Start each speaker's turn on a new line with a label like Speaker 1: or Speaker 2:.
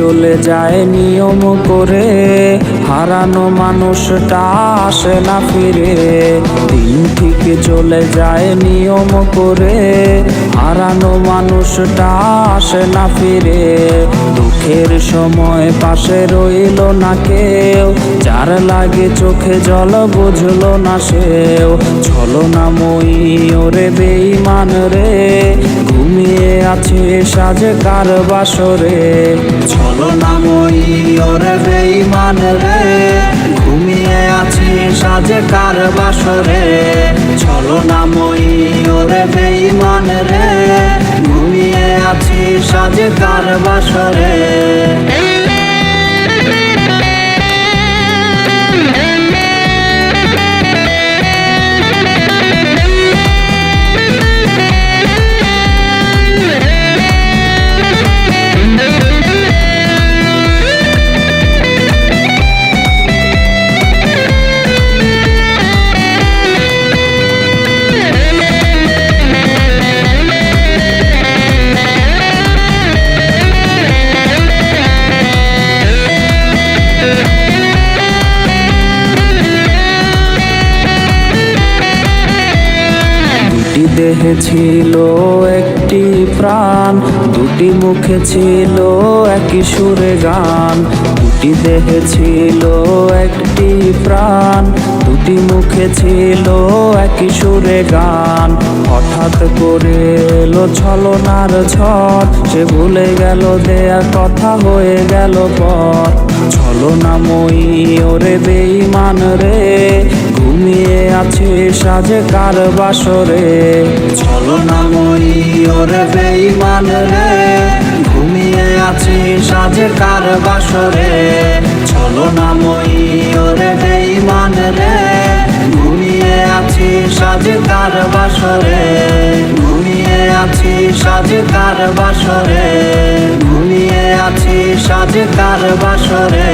Speaker 1: চলে যায় নিয়ম করে, হারানো মানুষটা আসে না ফিরে। দিন ঠিক চলে যায় নিয়ম করে, হারানো মানুষটা আসে না ফিরে। দুঃখের সময় পাশে রইল না কেউ, যার লাগে চোখে জল বুঝলো না সেও। ছলনাময়ী ওরে বেঈমান রে, ঘুমিয়ে আছে সাজে কার বাসরে। ছলনাময়ী ওরে বেঈমান রে, ঘুমিয়ে আছে সাজে কার বাসরে। ছলনাময়ী ওরে বেঈমান রে, ঘুমিয়ে আছে সাজে কার বাসরে। দুটি দেহে ছিল একটি প্রাণ, দুটি মুখে ছিল একই সুরে গান। দুটি দেহে ছিল একটি প্রাণ, দুটি মুখে ছিল একই সুরে গান। হঠাৎ করে এলো ছলনার ঝড়, সে ভুলে গেল দেয়া কথা হয়ে গেল পর। ছলনাময়ী ওরে বেঈমান রে, ঘুমিয়ে আছে সাজে কার বাসরে। ছলনাময়ী ওরে বেঈমান রে, ঘুমিয়ে আছে সাজে কার বাসরে। ছলনাময়ী ওরে বেঈমান রে, ঘুমিয়ে আছে সাজে কার বাসরে। ঘুমিয়ে আছে সাজে কার বাসরে। ঘুমিয়ে আছে সাজে কার বাসরে।